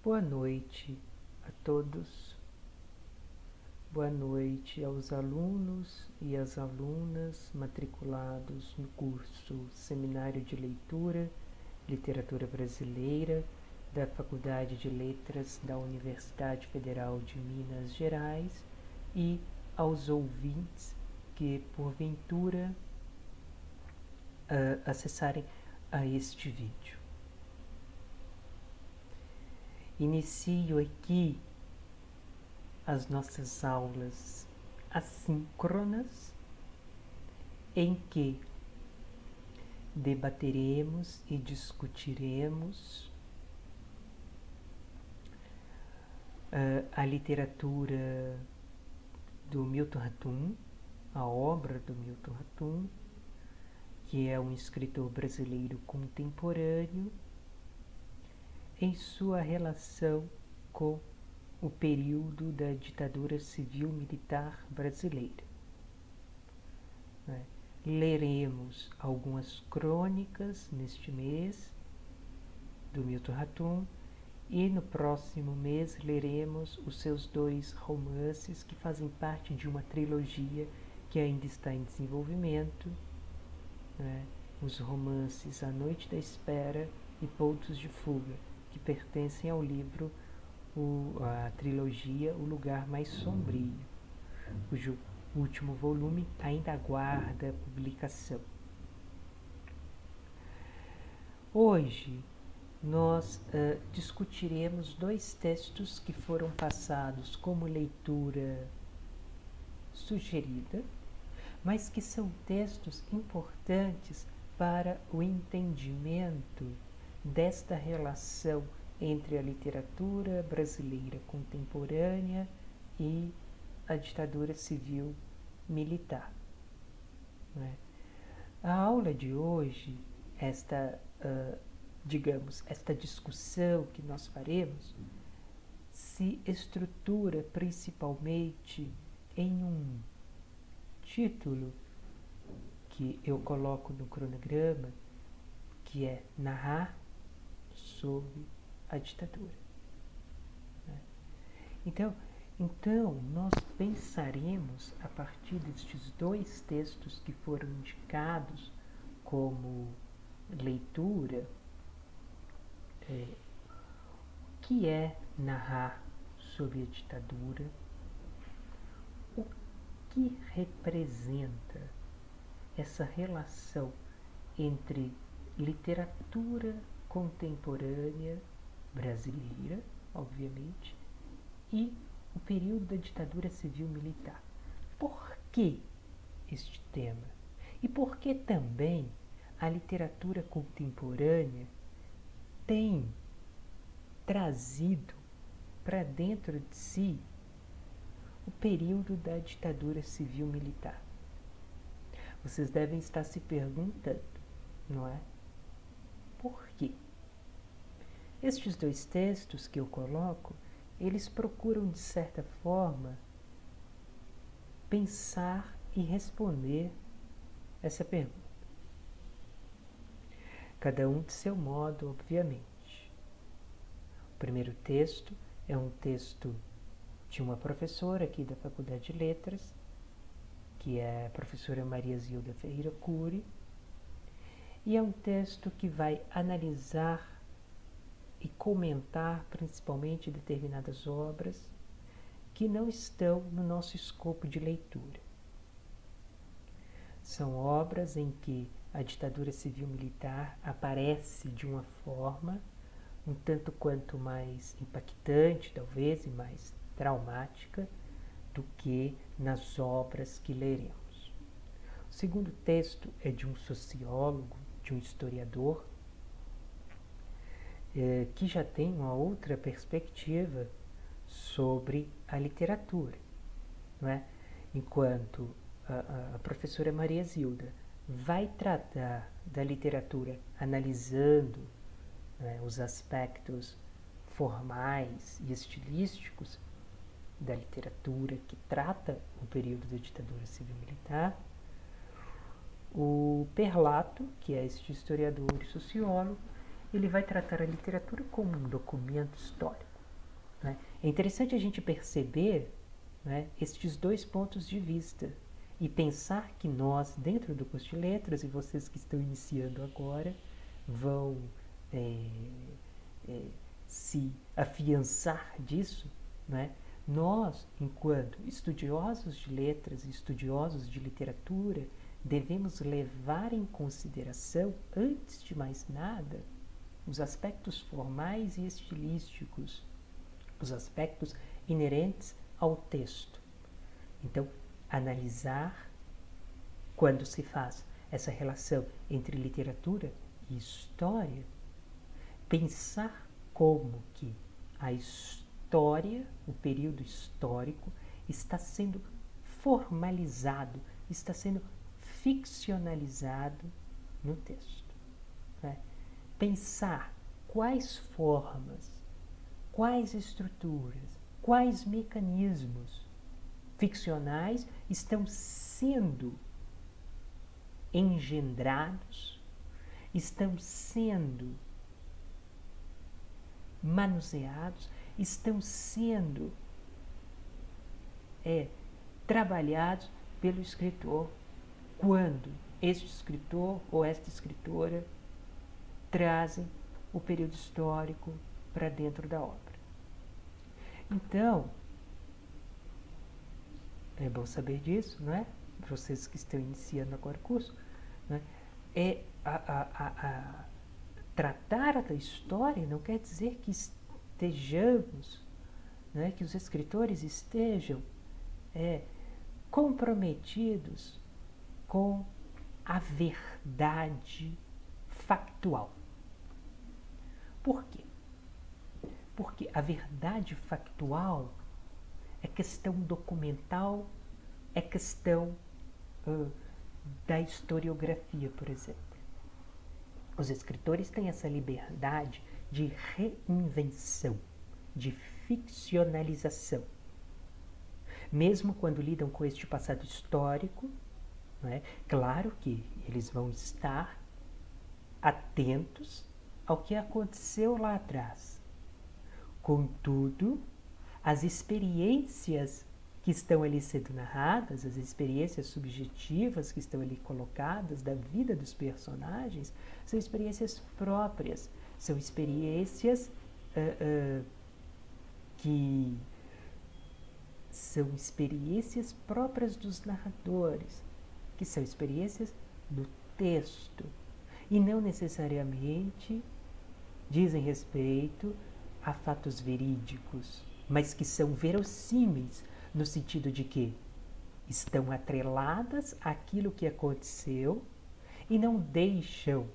Boa noite a todos, boa noite aos alunos e às alunas matriculados no curso Seminário de Leitura, Literatura Brasileira da Faculdade de Letras da Universidade Federal de Minas Gerais e aos ouvintes que, porventura, acessarem a este vídeo. Inicio aqui as nossas aulas assíncronas, em que debateremos e discutiremos a literatura do Milton Ratum, a obra do Milton Ratum, que é um escritor brasileiro contemporâneo, em sua relação com o período da ditadura civil-militar brasileira. Leremos algumas crônicas neste mês do Milton Ratum e no próximo mês leremos os seus 2 romances que fazem parte de uma trilogia que ainda está em desenvolvimento, os romances A Noite da Espera e Pontos de Fuga, que pertencem ao livro, a trilogia O Lugar Mais Sombrio, cujo último volume ainda aguarda publicação. Hoje nós discutiremos 2 textos que foram passados como leitura sugerida, mas que são textos importantes para o entendimento desta relação entre a literatura brasileira contemporânea e a ditadura civil-militar. A aula de hoje, esta discussão que nós faremos, se estrutura principalmente em um título que eu coloco no cronograma, que é Narrar sobre a ditadura. Então, nós pensaremos, a partir destes 2 textos que foram indicados como leitura, o que é narrar sobre a ditadura, o que representa essa relação entre literatura contemporânea brasileira, obviamente, e o período da ditadura civil-militar. Por que este tema? E por que também a literatura contemporânea tem trazido para dentro de si o período da ditadura civil-militar? Vocês devem estar se perguntando, não é? Por quê? Estes 2 textos que eu coloco, eles procuram, de certa forma, pensar e responder essa pergunta. Cada um de seu modo, obviamente. O primeiro texto é um texto de uma professora aqui da Faculdade de Letras, que é a professora Maria Zilda Ferreira Cury, e é um texto que vai analisar e comentar principalmente determinadas obras que não estão no nosso escopo de leitura. São obras em que a ditadura civil-militar aparece de uma forma um tanto quanto mais impactante, talvez, e mais traumática do que nas obras que leremos. O segundo texto é de um sociólogo, de um historiador, que já tem uma outra perspectiva sobre a literatura, não é? Enquanto a professora Maria Zilda vai tratar da literatura analisando os aspectos formais e estilísticos da literatura que trata o período da ditadura civil-militar, o Perlato, que é este historiador e sociólogo, ele vai tratar a literatura como um documento histórico. né? É interessante a gente perceber, né, estes dois pontos de vista e pensar que nós, dentro do curso de letras, e vocês que estão iniciando agora, vão se afiançar disso, né? Nós, enquanto estudiosos de letras e estudiosos de literatura, devemos levar em consideração, antes de mais nada, os aspectos formais e estilísticos, os aspectos inerentes ao texto. Então, analisar, quando se faz essa relação entre literatura e história, pensar como que a história, o período histórico, está sendo formalizado, está sendo ficcionalizado no texto, né? Pensar quais formas, quais estruturas, quais mecanismos ficcionais estão sendo engendrados, estão sendo manuseados, estão sendo trabalhados pelo escritor, quando este escritor ou esta escritora trazem o período histórico para dentro da obra. Então, é bom saber disso, não é? Vocês que estão iniciando agora o curso, né? Tratar da história não quer dizer que estejamos, né, que os escritores estejam comprometidos com a verdade factual. Por quê? Porque a verdade factual é questão documental, é questão da historiografia, por exemplo. Os escritores têm essa liberdade de reinvenção, de ficcionalização. Mesmo quando lidam com este passado histórico, não é? Claro que eles vão estar atentos ao que aconteceu lá atrás. Contudo, as experiências que estão ali sendo narradas, as experiências subjetivas que estão ali colocadas da vida dos personagens, são experiências próprias, são experiências que são experiências próprias dos narradores, que são experiências do texto, e não necessariamente dizem respeito a fatos verídicos, mas que são verossímeis, no sentido de que estão atreladas àquilo que aconteceu e não deixam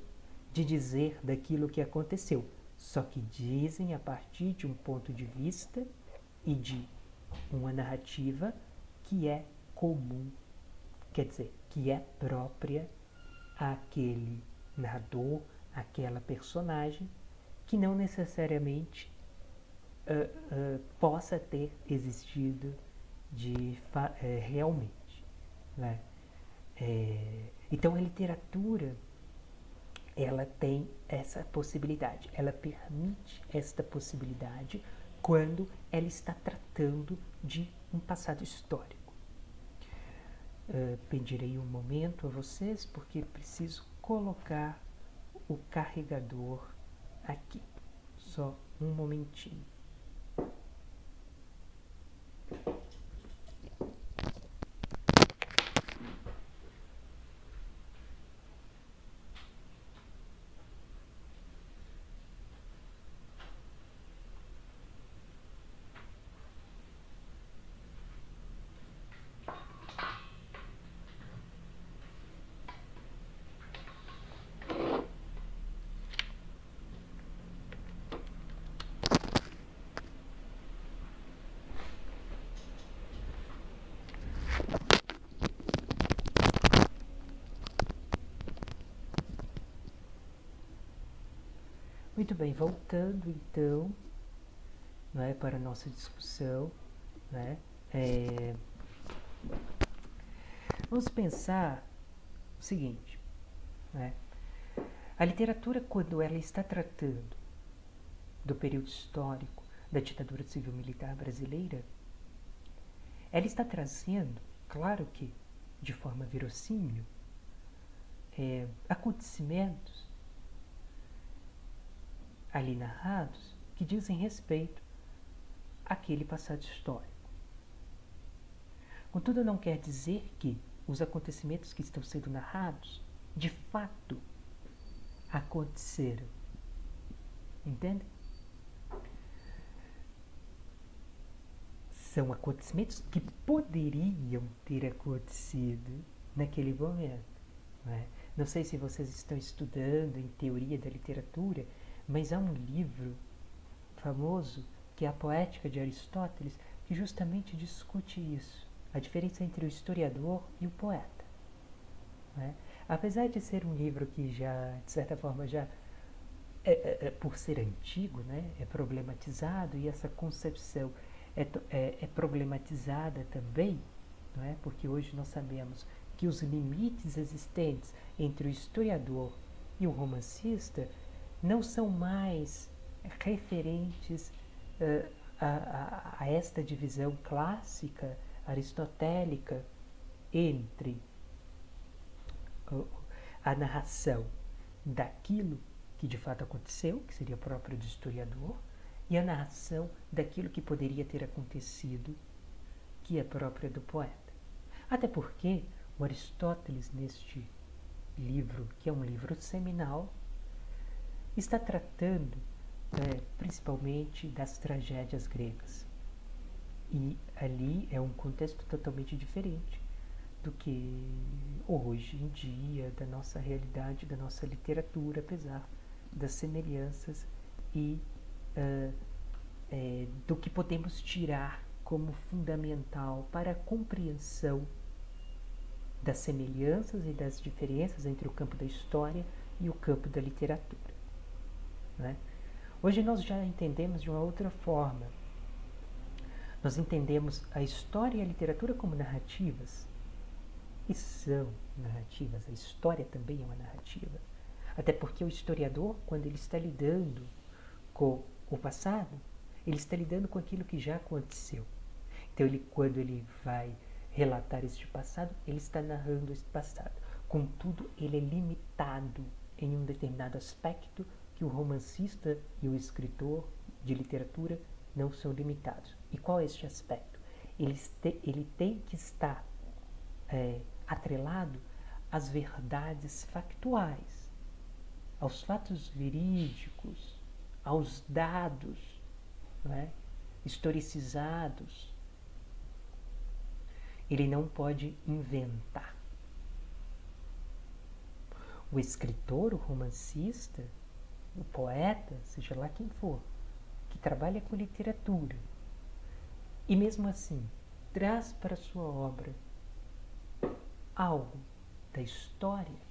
de dizer daquilo que aconteceu, só que dizem a partir de um ponto de vista e de uma narrativa que é comum, quer dizer, que é própria àquele narrador, àquela personagem, que não necessariamente possa ter existido realmente, né? Então a literatura, ela tem essa possibilidade, ela permite esta possibilidade quando ela está tratando de um passado histórico. Pedirei um momento a vocês, porque preciso colocar o carregador aqui. Só um momentinho. Muito bem, voltando então, não é, para a nossa discussão, né? Vamos pensar o seguinte, né? A literatura, quando ela está tratando do período histórico, da ditadura civil-militar brasileira, ela está trazendo, claro que de forma verossímil, acontecimentos ali narrados que dizem respeito àquele passado histórico. Contudo, não quer dizer que os acontecimentos que estão sendo narrados, de fato, aconteceram. Entende? São acontecimentos que poderiam ter acontecido naquele momento. Não é? Não sei se vocês estão estudando em teoria da literatura, mas há um livro famoso, que é a Poética de Aristóteles, que justamente discute isso, a diferença entre o historiador e o poeta. Não é? Apesar de ser um livro que já, de certa forma, já por ser antigo, né, é problematizado, e essa concepção é problematizada também, não é? Porque hoje nós sabemos que os limites existentes entre o historiador e o romancista não são mais referentes a esta divisão clássica, aristotélica, entre a narração daquilo que de fato aconteceu, que seria próprio do historiador, e a narração daquilo que poderia ter acontecido, que é própria do poeta. Até porque o Aristóteles, neste livro, que é um livro seminal, está tratando principalmente das tragédias gregas. E ali é um contexto totalmente diferente do que hoje em dia, da nossa realidade, da nossa literatura, apesar das semelhanças e do que podemos tirar como fundamental para a compreensão das semelhanças e das diferenças entre o campo da história e o campo da literatura. Né? Hoje nós já entendemos de uma outra forma. Nós entendemos a história e a literatura como narrativas, e são narrativas, a história também é uma narrativa. Até porque o historiador, quando ele está lidando com o passado, ele está lidando com aquilo que já aconteceu. Então, quando ele vai relatar este passado, ele está narrando este passado. Contudo, ele é limitado em um determinado aspecto que o romancista e o escritor de literatura não são limitados. E qual é este aspecto? Ele tem que estar atrelado às verdades factuais, aos fatos verídicos, aos dados, não é? Historicizados. Ele não pode inventar. O escritor, o romancista, o poeta, seja lá quem for, que trabalha com literatura, e mesmo assim traz para a sua obra algo da história,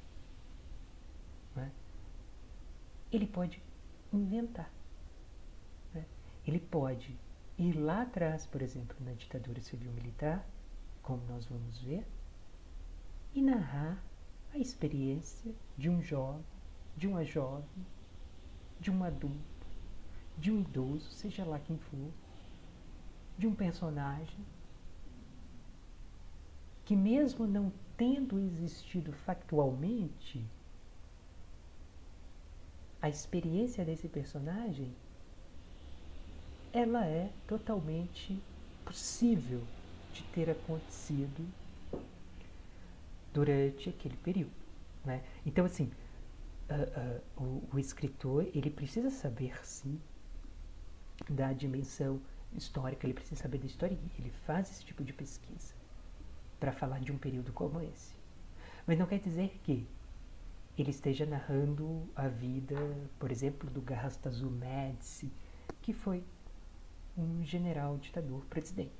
né? Ele pode inventar. Né? Ele pode ir lá atrás, por exemplo, na ditadura civil-militar, como nós vamos ver, e narrar a experiência de um jovem, de uma jovem, de um adulto, de um idoso, seja lá quem for, de um personagem que, mesmo não tendo existido factualmente, a experiência desse personagem, ela é totalmente possível de ter acontecido durante aquele período. Né? Então, assim, o escritor, ele precisa saber, sim, da dimensão histórica, ele precisa saber da história, e ele faz esse tipo de pesquisa para falar de um período como esse. Mas não quer dizer que ele esteja narrando a vida, por exemplo, do Garrastazu Médici, que foi um general ditador presidente.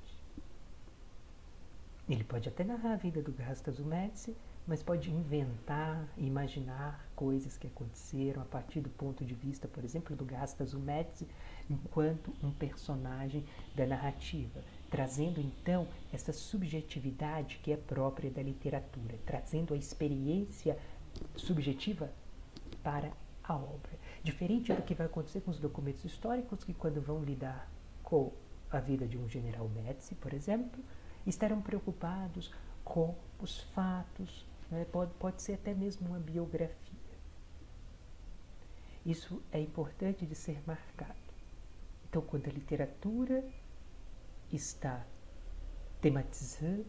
Ele pode até narrar a vida do Garrastazu Médici, mas pode inventar, imaginar coisas que aconteceram a partir do ponto de vista, por exemplo, do Garrastazu Médici, enquanto um personagem da narrativa, trazendo então essa subjetividade que é própria da literatura, trazendo a experiência subjetiva para a obra. Diferente do que vai acontecer com os documentos históricos, que quando vão lidar marcou a vida de um general Médici, por exemplo, estarão preocupados com os fatos, né? Pode ser até mesmo uma biografia. Isso é importante de ser marcado. Então, quando a literatura está tematizando,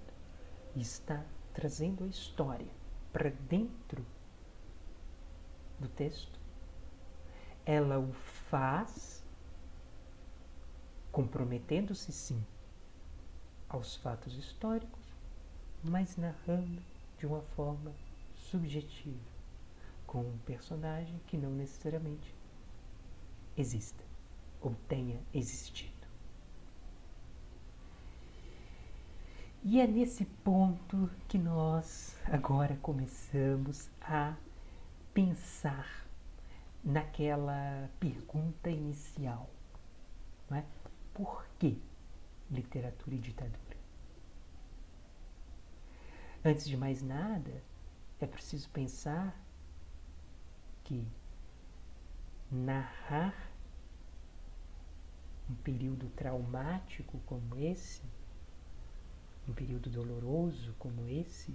está trazendo a história para dentro do texto, ela o faz comprometendo-se sim aos fatos históricos, mas narrando de uma forma subjetiva, com um personagem que não necessariamente exista ou tenha existido. E é nesse ponto que nós agora começamos a pensar naquela pergunta inicial, não é? Por que literatura e ditadura? Antes de mais nada, é preciso pensar que narrar um período traumático como esse, um período doloroso como esse,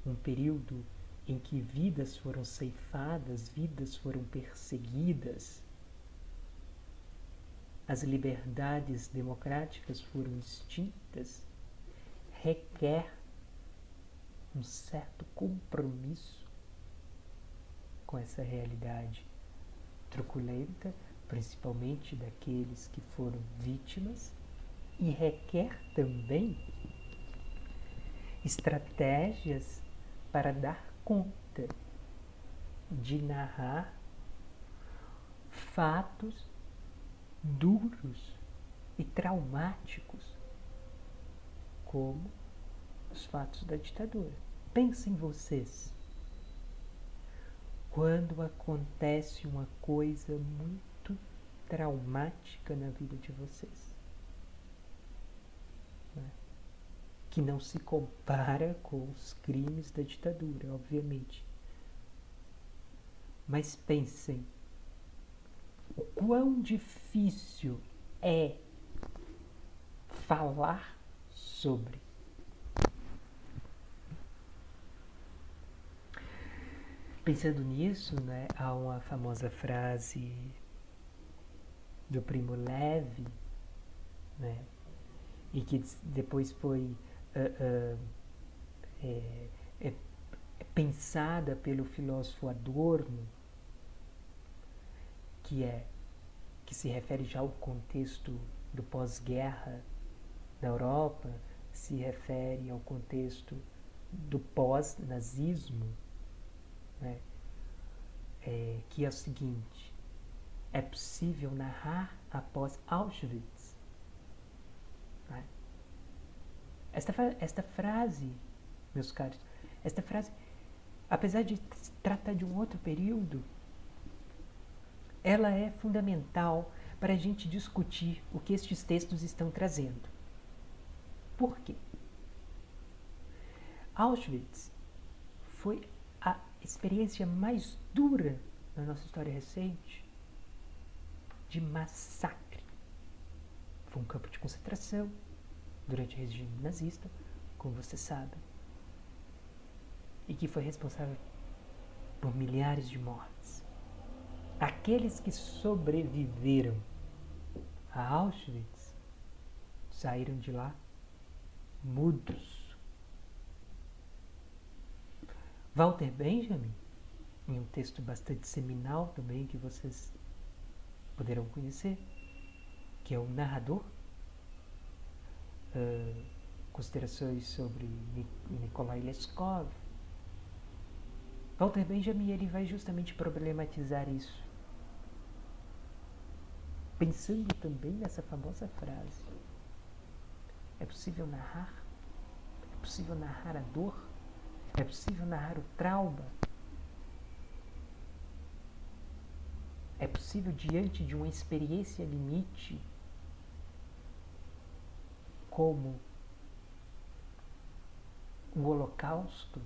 um período em que vidas foram ceifadas, vidas foram perseguidas, as liberdades democráticas foram extintas, requer um certo compromisso com essa realidade truculenta, principalmente daqueles que foram vítimas, e requer também estratégias para dar conta de narrar fatos duros e traumáticos como os fatos da ditadura. Pensem vocês, quando acontece uma coisa muito traumática na vida de vocês, né? Que não se compara com os crimes da ditadura, obviamente. Mas pensem o quão difícil é falar sobre. Pensando nisso, né, há uma famosa frase do Primo Levi, né, e que depois foi pensada pelo filósofo Adorno, que se refere já ao contexto do pós-guerra na Europa, se refere ao contexto do pós-nazismo, né? Que é o seguinte: é possível narrar após Auschwitz. Né? Esta frase, meus caros, esta frase, apesar de tratar de um outro período, ela é fundamental para a gente discutir o que estes textos estão trazendo. Por quê? Auschwitz foi a experiência mais dura na nossa história recente de massacre. Foi um campo de concentração durante o regime nazista, como você sabe, e que foi responsável por milhares de mortes. Aqueles que sobreviveram a Auschwitz saíram de lá mudos. Walter Benjamin, em um texto bastante seminal também, que vocês poderão conhecer, que é o narrador, considerações sobre Nikolai Leskov. Walter Benjamin, ele vai justamente problematizar isso, pensando também nessa famosa frase: é possível narrar? É possível narrar a dor? É possível narrar o trauma? É possível, diante de uma experiência limite, como o Holocausto,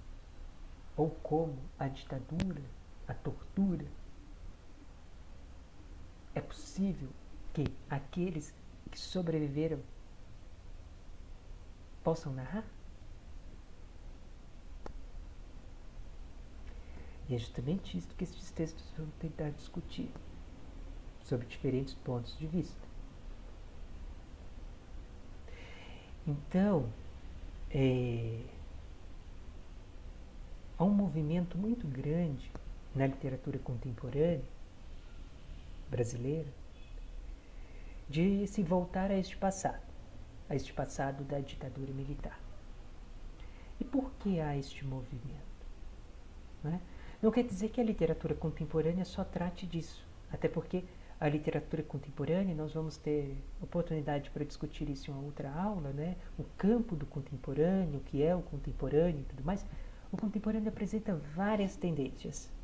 ou como a ditadura, a tortura, é possível que aqueles que que sobreviveram possam narrar? E é justamente isso que estes textos vão tentar discutir, sob diferentes pontos de vista. Então, há um movimento muito grande na literatura contemporânea brasileira de se voltar a este passado da ditadura militar. E por que há este movimento? Não quer dizer que a literatura contemporânea só trate disso, até porque a literatura contemporânea, nós vamos ter oportunidade para discutir isso em uma outra aula, o campo do contemporâneo, o que é o contemporâneo e tudo mais. O contemporâneo apresenta várias tendências.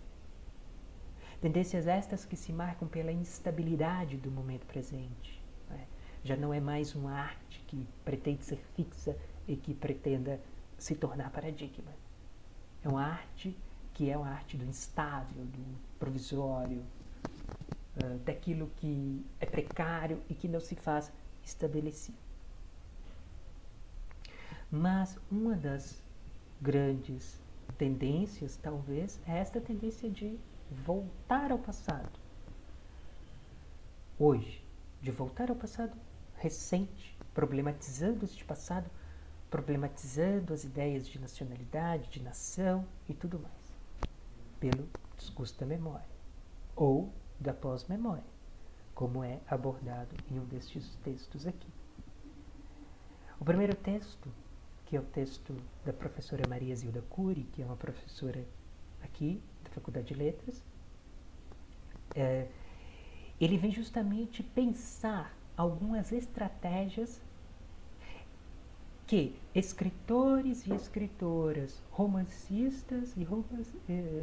Tendências estas que se marcam pela instabilidade do momento presente. Já não é mais uma arte que pretende ser fixa e que pretenda se tornar paradigma. É uma arte que é uma arte do instável, do provisório, daquilo que é precário e que não se faz estabelecido. Mas uma das grandes tendências, talvez, é esta tendência de voltar ao passado. Hoje, de voltar ao passado recente, problematizando este passado, problematizando as ideias de nacionalidade, de nação e tudo mais, pelo discurso da memória, ou da pós-memória, como é abordado em um destes textos aqui. O primeiro texto, que é o texto da professora Maria Zilda Cury, que é uma professora aqui da Faculdade de Letras, ele vem justamente pensar algumas estratégias que escritores e escritoras, romancistas e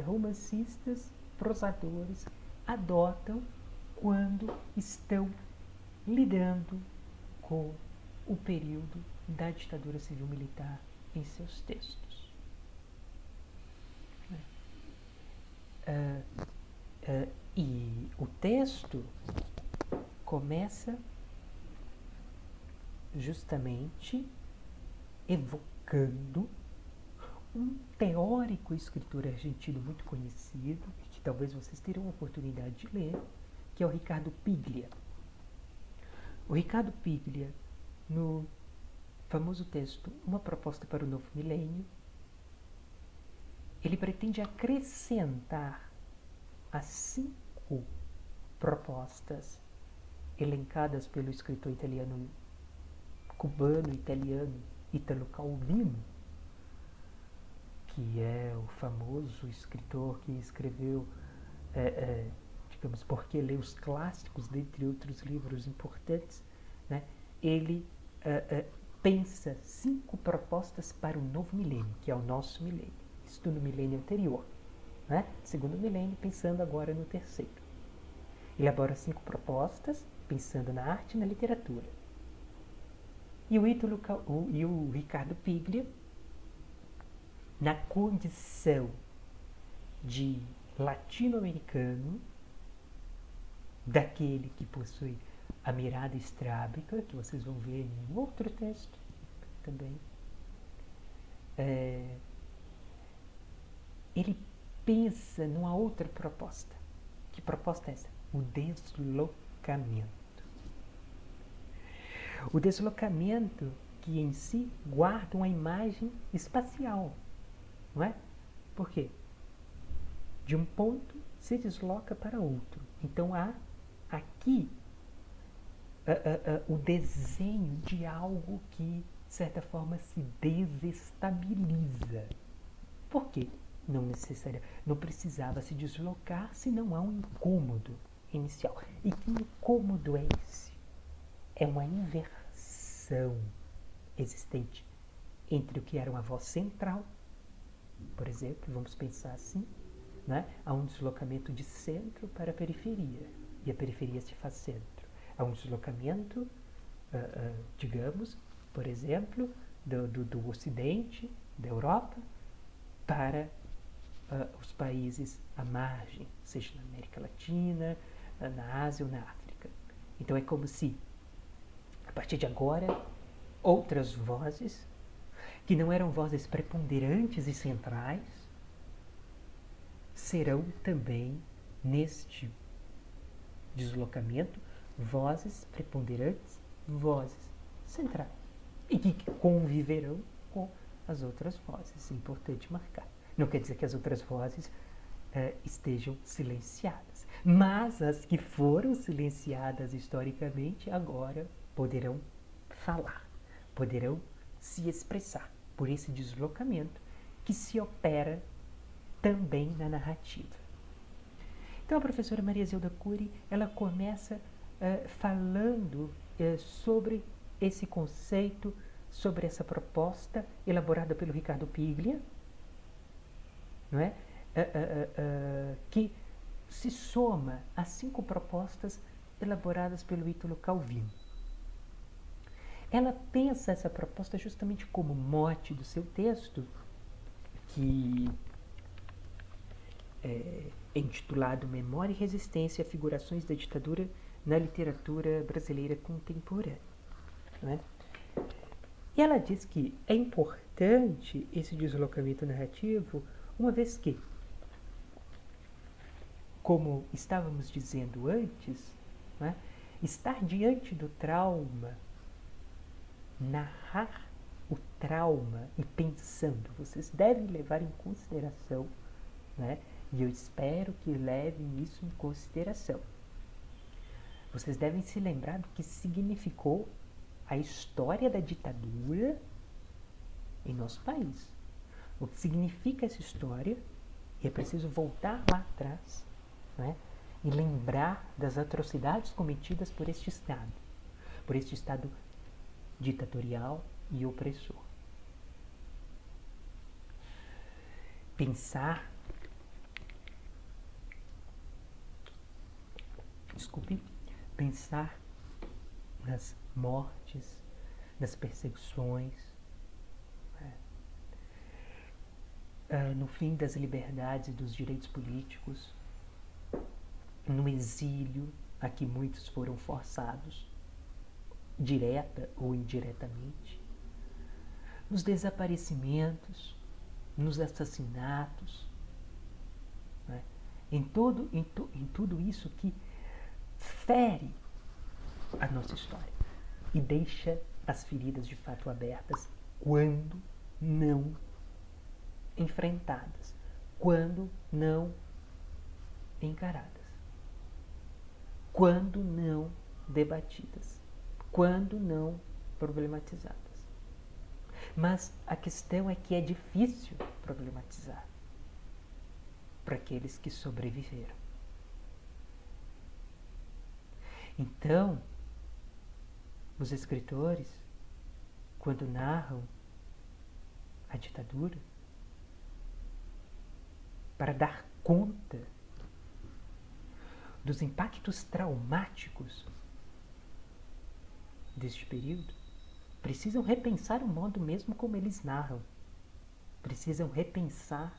romancistas, prosadores, adotam quando estão lidando com o período da ditadura civil-militar em seus textos. E o texto começa justamente evocando um teórico escritor argentino muito conhecido, que talvez vocês terão a oportunidade de ler, que é o Ricardo Piglia. O Ricardo Piglia, no famoso texto Uma Proposta para o Novo Milênio, ele pretende acrescentar as 5 propostas elencadas pelo escritor cubano-italiano Italo Calvino, que é o famoso escritor que escreveu, digamos, Por que Ler os Clássicos, dentre outros livros importantes, Ele pensa 5 propostas para o novo milênio, que é o nosso milênio, isto no milênio anterior, segundo milênio, pensando agora no terceiro. Ele elabora 5 propostas, pensando na arte e na literatura. E o Ricardo Piglia, na condição de latino-americano, daquele que possui a mirada estrábica, que vocês vão ver em outro texto também, ele pensa numa outra proposta. Que proposta é essa? O deslocamento. O deslocamento que em si guarda uma imagem espacial, não é? Por quê? De um ponto se desloca para outro. Então há aqui o desenho de algo que, de certa forma, se desestabiliza. Por quê? Não precisava se deslocar se não há um incômodo inicial. E que incômodo é esse? É uma inversão existente entre o que era uma voz central, por exemplo, vamos pensar assim, há um deslocamento de centro para a periferia, e a periferia se faz centro. Há um deslocamento, digamos, por exemplo, do Ocidente, da Europa, para os países à margem, seja na América Latina, na Ásia ou na África. Então é como se A partir de agora, outras vozes, que não eram vozes preponderantes e centrais, serão também, neste deslocamento, vozes preponderantes, vozes centrais, e que conviverão com as outras vozes. É importante marcar. Não quer dizer que as outras vozes estejam silenciadas, mas as que foram silenciadas historicamente agora poderão falar, poderão se expressar por esse deslocamento que se opera também na narrativa. Então a professora Maria Zilda Cury, ela começa falando sobre esse conceito, sobre essa proposta elaborada pelo Ricardo Piglia, não é? Que se soma a 5 propostas elaboradas pelo Ítalo Calvino. Ela pensa essa proposta justamente como mote do seu texto, que é intitulado Memória e Resistência, Figurações da Ditadura na Literatura Brasileira Contemporânea. Não é? E ela diz que é importante esse deslocamento narrativo, uma vez que, como estávamos dizendo antes, né, estar diante do trauma, narrar o trauma e pensando, vocês devem levar em consideração, né, e eu espero que levem isso em consideração. Vocês devem se lembrar do que significou a história da ditadura em nosso país. O que significa essa história, e é preciso voltar lá atrás, né, e lembrar das atrocidades cometidas por este Estado ditatorial e opressor. Pensar nas mortes, nas perseguições, no fim das liberdades e dos direitos políticos, no exílio a que muitos foram forçados, direta ou indiretamente, nos desaparecimentos, nos assassinatos, né? em tudo isso que fere a nossa história e deixa as feridas de fato abertas quando não enfrentadas, quando não encaradas, quando não debatidas, quando não problematizadas. Mas a questão é que é difícil problematizar para aqueles que sobreviveram. Então, os escritores, quando narram a ditadura, para dar conta dos impactos traumáticos deste período, precisam repensar o modo mesmo como eles narram. Precisam repensar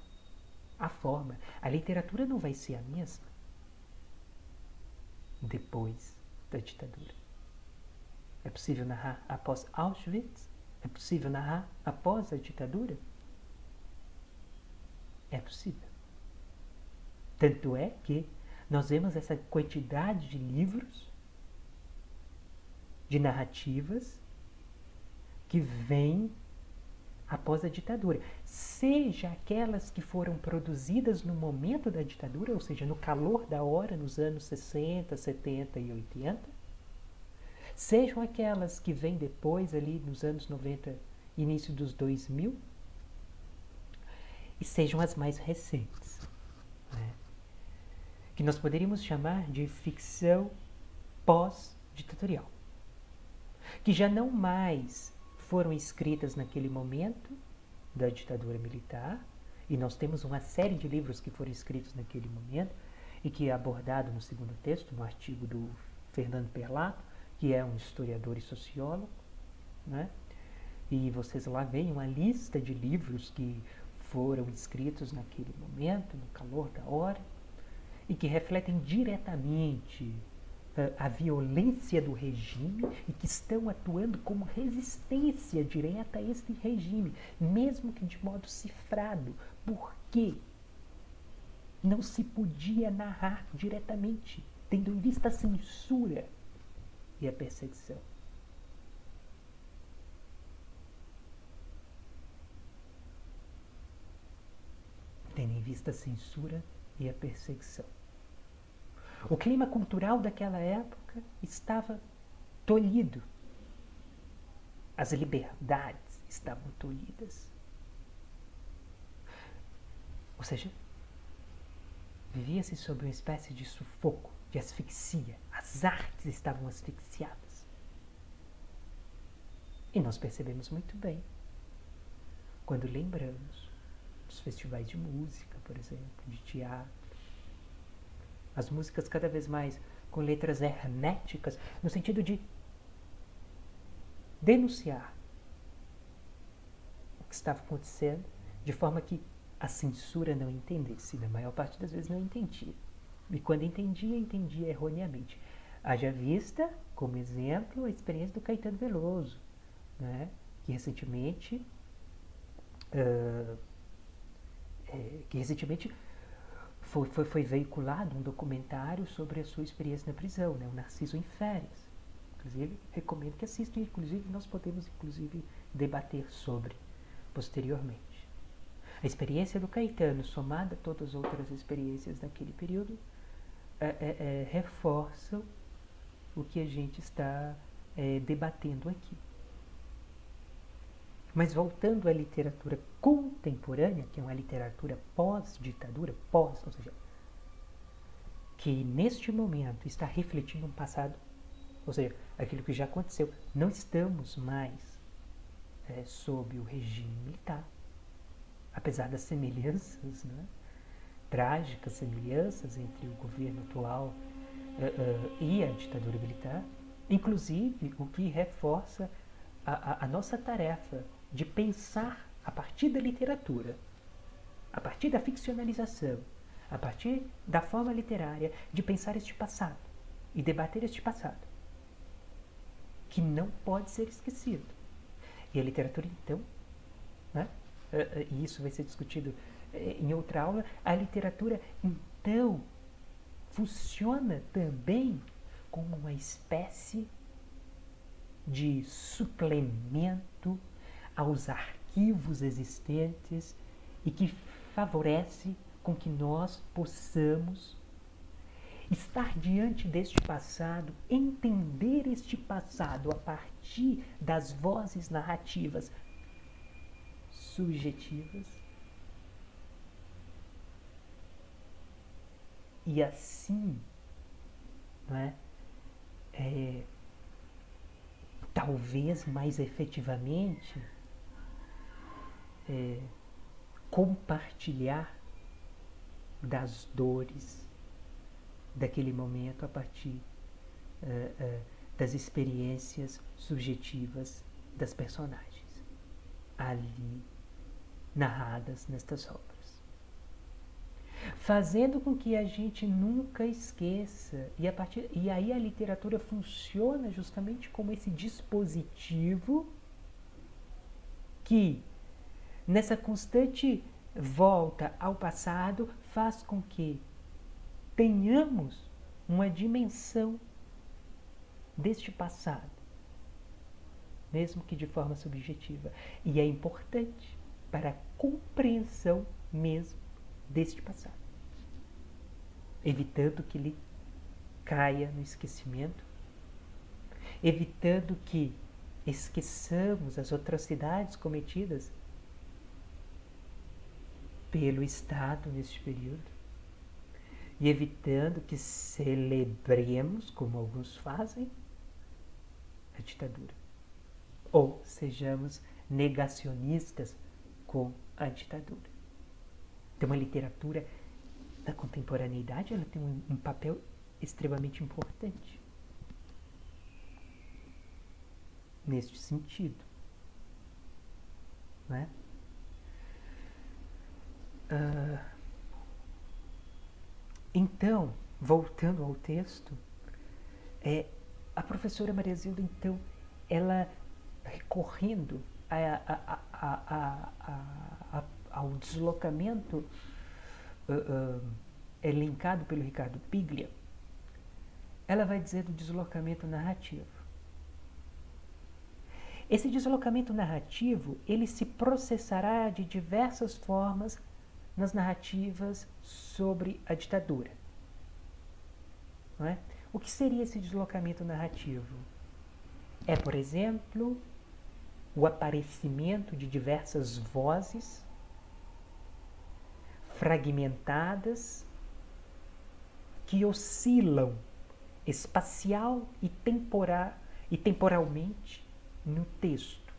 a forma. A literatura não vai ser a mesma depois da ditadura. É possível narrar após Auschwitz? É possível narrar após a ditadura? É possível. Tanto é que nós vemos essa quantidade de livros, de narrativas, que vêm após a ditadura. Seja aquelas que foram produzidas no momento da ditadura, ou seja, no calor da hora, nos anos 60, 70 e 80, sejam aquelas que vêm depois, ali nos anos 90, início dos 2000, e sejam as mais recentes, né? Que nós poderíamos chamar de ficção pós-ditatorial, que já não mais foram escritas naquele momento da ditadura militar, e nós temos uma série de livros que foram escritos naquele momento, e que é abordado no segundo texto, no artigo do Fernando Perlato, que é um historiador e sociólogo, né? E vocês lá veem uma lista de livros que foram escritos naquele momento, no calor da hora, e que refletem diretamente a violência do regime e que estão atuando como resistência direta a este regime, mesmo que de modo cifrado. Por quê? Não se podia narrar diretamente, tendo em vista a censura e a perseguição. Tendo em vista a censura e a perseguição. O clima cultural daquela época estava tolhido. As liberdades estavam tolhidas. Ou seja, vivia-se sob uma espécie de sufoco, de asfixia. As artes estavam asfixiadas. E nós percebemos muito bem quando lembramos dos festivais de música, por exemplo, de teatro. As músicas cada vez mais com letras herméticas, no sentido de denunciar o que estava acontecendo, de forma que a censura não entendesse. Na maior parte das vezes não entendia. E quando entendia, entendia erroneamente. Haja vista, como exemplo, a experiência do Caetano Veloso, né? que recentemente foi veiculado um documentário sobre a sua experiência na prisão, né? O Narciso em Férias. Inclusive, recomendo que assistam, inclusive nós podemos debater sobre posteriormente. A experiência do Caetano, somada a todas as outras experiências daquele período, reforçam o que a gente está debatendo aqui. Mas voltando à literatura contemporânea, que é uma literatura pós-ditadura, ou seja, que neste momento está refletindo um passado, ou seja, aquilo que já aconteceu. Não estamos mais sob o regime militar, apesar das semelhanças, né, trágicas semelhanças entre o governo atual e a ditadura militar, inclusive o que reforça a nossa tarefa de pensar a partir da literatura, a partir da ficcionalização, a partir da forma literária, de pensar este passado e debater este passado, que não pode ser esquecido. E a literatura, então, né, e isso vai ser discutido em outra aula, a literatura, então, funciona também como uma espécie de suplemento aos arquivos existentes e que favorece com que nós possamos estar diante deste passado, entender este passado a partir das vozes narrativas subjetivas e assim, não é? Talvez mais efetivamente compartilhar das dores daquele momento a partir das experiências subjetivas das personagens ali narradas nestas obras, fazendo com que a gente nunca esqueça, e aí a literatura funciona justamente como esse dispositivo que, nessa constante volta ao passado, faz com que tenhamos uma dimensão deste passado, mesmo que de forma subjetiva. E é importante para a compreensão mesmo deste passado, evitando que ele caia no esquecimento, evitando que esqueçamos as atrocidades cometidas pelo Estado neste período, e evitando que celebremos, como alguns fazem, a ditadura, ou sejamos negacionistas com a ditadura. Então a literatura da contemporaneidade, ela tem um papel extremamente importante neste sentido, não é? Então, voltando ao texto, A professora Maria Zilda, então, ela recorrendo ao deslocamento elencado pelo Ricardo Piglia, ela vai dizer do deslocamento narrativo. Esse deslocamento narrativo, ele se processará de diversas formas nas narrativas sobre a ditadura. Não é? O que seria esse deslocamento narrativo? É, por exemplo, o aparecimento de diversas vozes fragmentadas que oscilam espacial e temporalmente no texto,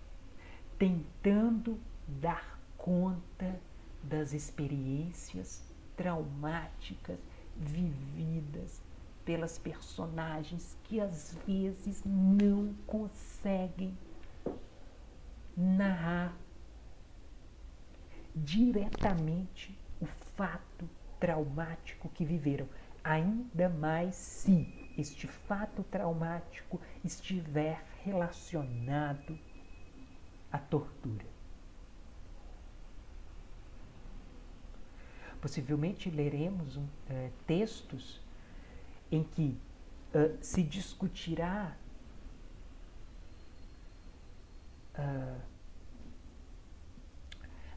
tentando dar conta das experiências traumáticas vividas pelas personagens que às vezes não conseguem narrar diretamente o fato traumático que viveram, ainda mais se este fato traumático estiver relacionado à tortura. Possivelmente leremos textos em que se discutirá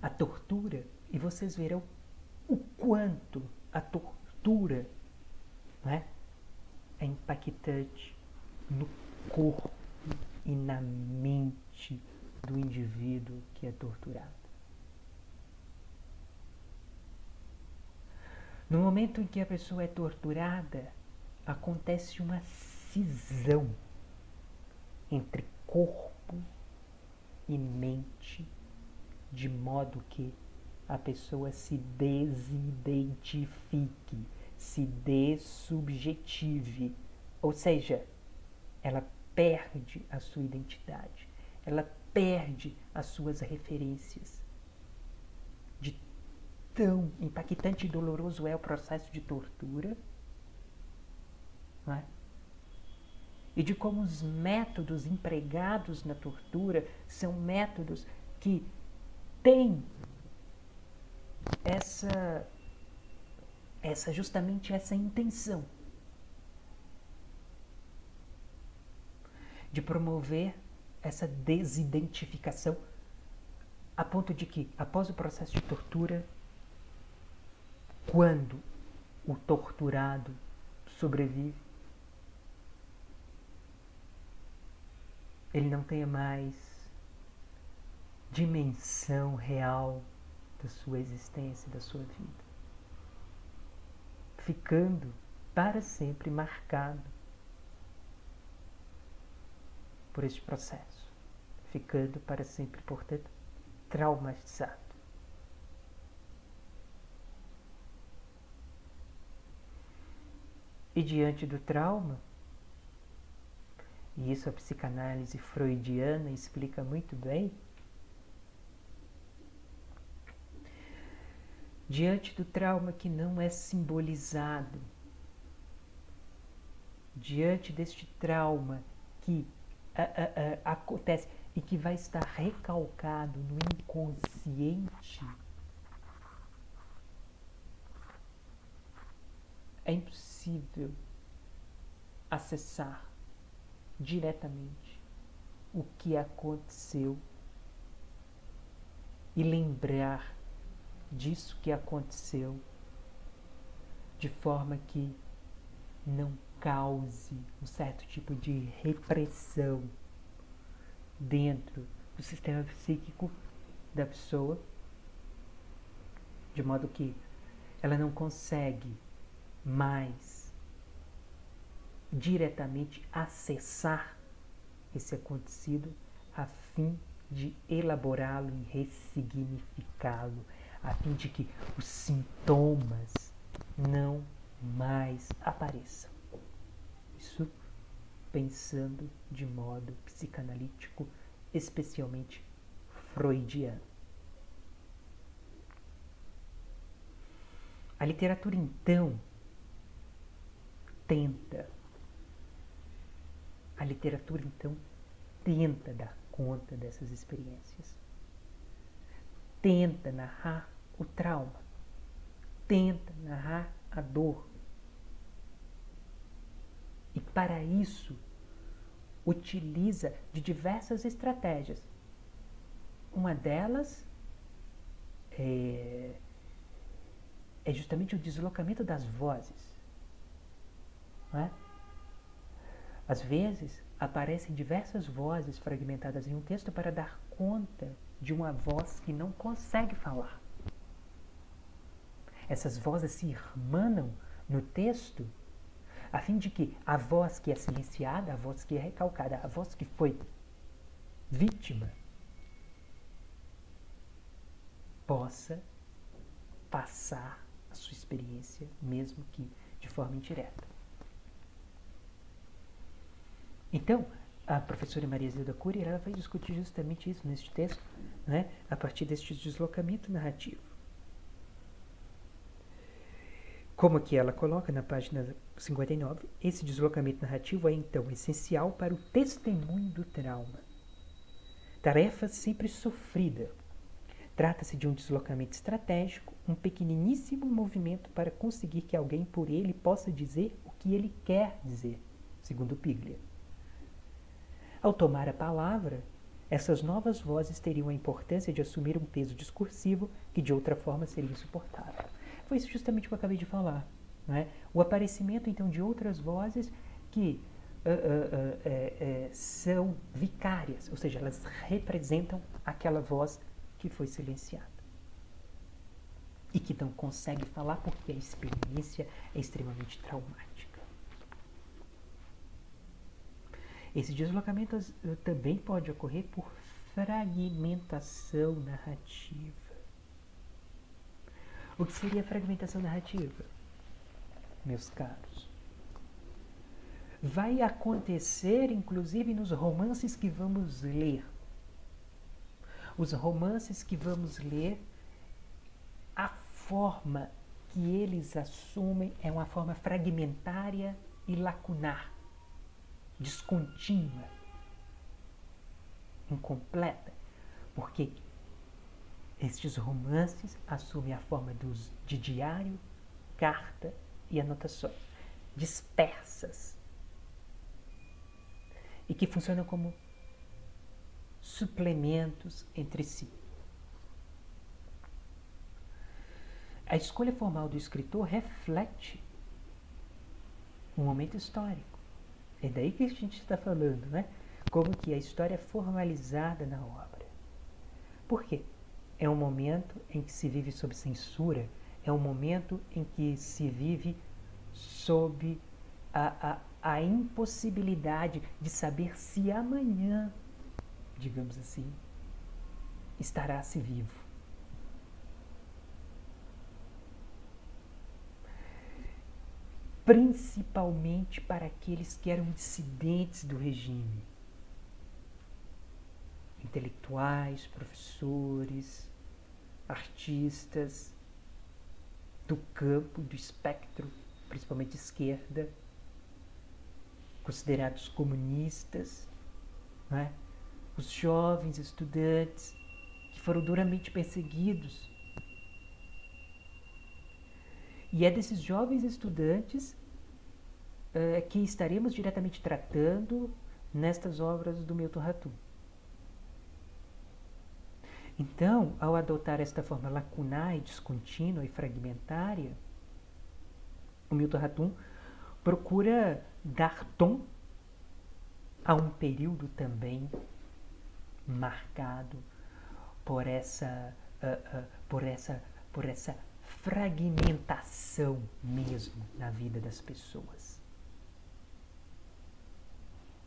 a tortura, e vocês verão o quanto a tortura, não é impactante no corpo e na mente do indivíduo que é torturado. No momento em que a pessoa é torturada, acontece uma cisão entre corpo e mente, de modo que a pessoa se desidentifique, se dessubjetive, ou seja, ela perde a sua identidade, ela perde as suas referências. De tão impactante e doloroso é o processo de tortura, não é? E de como os métodos empregados na tortura são métodos que têm justamente essa intenção de promover essa desidentificação, a ponto de que, após o processo de tortura, quando o torturado sobrevive, ele não tenha mais dimensão real da sua existência, da sua vida, ficando para sempre marcado por este processo, ficando para sempre, portanto, traumatizado. E diante do trauma, e isso a psicanálise freudiana explica muito bem, diante do trauma que não é simbolizado, diante deste trauma que acontece e que vai estar recalcado no inconsciente, é impossível acessar diretamente o que aconteceu e lembrar disso que aconteceu de forma que não cause um certo tipo de repressão dentro do sistema psíquico da pessoa, de modo que ela não consegue mais diretamente acessar esse acontecido a fim de elaborá-lo e ressignificá-lo, a fim de que os sintomas não mais apareçam. Isso pensando de modo psicanalítico, especialmente freudiano. A literatura, então, tenta A literatura, então, tenta dar conta dessas experiências. Tenta narrar o trauma. Tenta narrar a dor. E para isso, utiliza de diversas estratégias. Uma delas é justamente o deslocamento das vozes. Não é? Às vezes, aparecem diversas vozes fragmentadas em um texto para dar conta de uma voz que não consegue falar. Essas vozes se irmanam no texto a fim de que a voz que é silenciada, a voz que é recalcada, a voz que foi vítima, possa passar a sua experiência, mesmo que de forma indireta. Então, a professora Maria Zilda Cury, ela vai discutir justamente isso neste texto, né, a partir deste deslocamento narrativo. Como aqui ela coloca na página 59, esse deslocamento narrativo é então essencial para o testemunho do trauma. Tarefa sempre sofrida. Trata-se de um deslocamento estratégico, um pequeniníssimo movimento para conseguir que alguém por ele possa dizer o que ele quer dizer, segundo Piglia. Ao tomar a palavra, essas novas vozes teriam a importância de assumir um peso discursivo que de outra forma seria insuportável. Foi isso justamente que eu acabei de falar. Não é? O aparecimento, então, de outras vozes que são vicárias, ou seja, elas representam aquela voz que foi silenciada. E que não consegue falar porque a experiência é extremamente traumática. Esse deslocamento também pode ocorrer por fragmentação narrativa. O que seria fragmentação narrativa, meus caros? Vai acontecer, inclusive, nos romances que vamos ler. Os romances que vamos ler, a forma que eles assumem é uma forma fragmentária e lacunar, descontínua, incompleta, porque estes romances assumem a forma de diário, carta e anotações, dispersas, e que funcionam como suplementos entre si. A escolha formal do escritor reflete um momento histórico. É daí que a gente está falando, né? Como que a história é formalizada na obra. Por quê? É um momento em que se vive sob censura, é um momento em que se vive sob a impossibilidade de saber se amanhã, digamos assim, estará-se vivo. Principalmente para aqueles que eram dissidentes do regime. Intelectuais, professores, artistas do campo, do espectro, principalmente de esquerda, considerados comunistas, não é? Os jovens estudantes que foram duramente perseguidos. E é desses jovens estudantes que estaremos diretamente tratando nestas obras do Milton Ratum. Então, ao adotar esta forma lacunar e descontínua e fragmentária, o Milton Ratum procura dar tom a um período também marcado por essa fragmentação mesmo na vida das pessoas,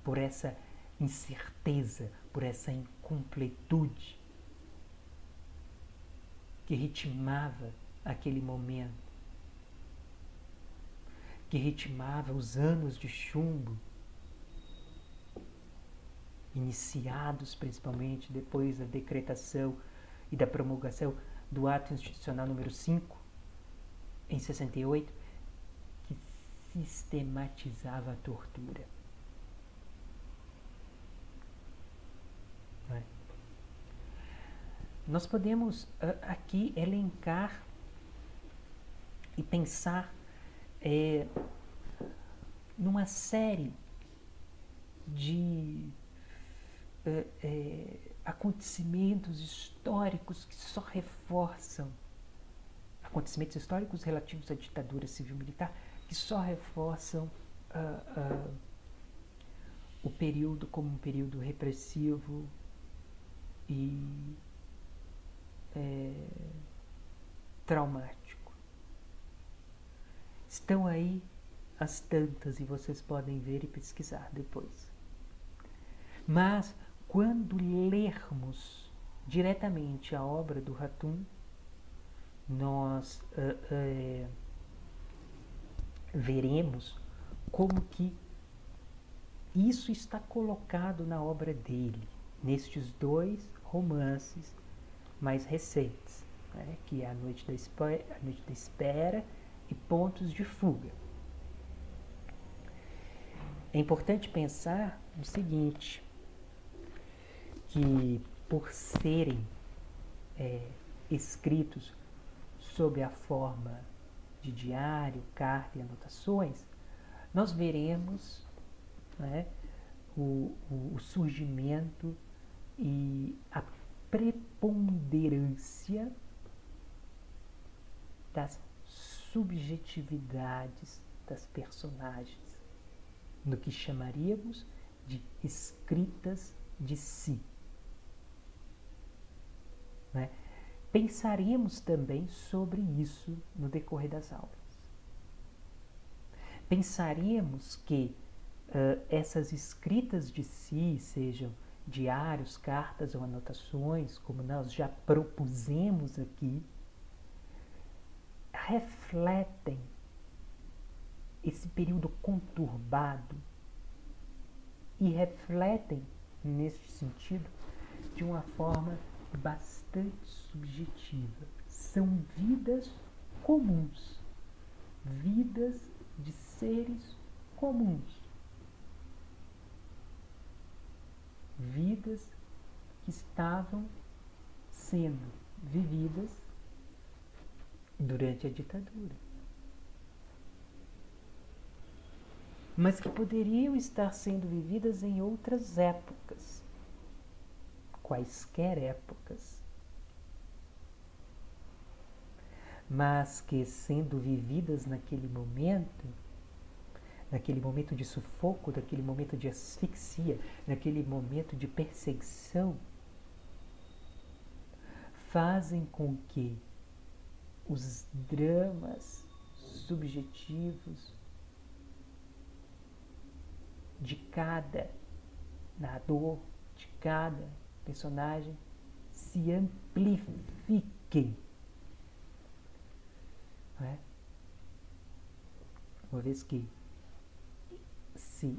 por essa incerteza, por essa incompletude que ritmava aquele momento, que ritmava os anos de chumbo, iniciados principalmente depois da decretação e da promulgação do Ato Institucional número 5, em 68, que sistematizava a tortura. nós podemos aqui elencar e pensar numa série de acontecimentos históricos que só reforçam, acontecimentos históricos relativos à ditadura civil-militar, que só reforçam o período como um período repressivo e traumático. Estão aí as tantas e vocês podem ver e pesquisar depois. Mas quando lermos diretamente a obra do Hatoum, nós veremos como que isso está colocado na obra dele, nestes dois romances mais recentes, né, que é A Noite da Espera e Pontos de Fuga. É importante pensar o seguinte, que por serem escritos sob a forma de diário, carta e anotações, nós veremos, né, o surgimento e a preponderância das subjetividades das personagens, no que chamaríamos de escritas de si. Né? Pensaremos também sobre isso no decorrer das aulas. Pensaremos que essas escritas de si, sejam diários, cartas ou anotações, como nós já propusemos aqui, refletem esse período conturbado e refletem, nesse sentido, de uma forma bastante subjetiva. São vidas comuns, vidas de seres comuns, vidas que estavam sendo vividas durante a ditadura, mas que poderiam estar sendo vividas em outras épocas, quaisquer épocas, mas que, sendo vividas naquele momento de sufoco, naquele momento de asfixia, naquele momento de perseguição, fazem com que os dramas subjetivos de cada narrador, de cada personagem, se amplifiquem. Não é? Uma vez que se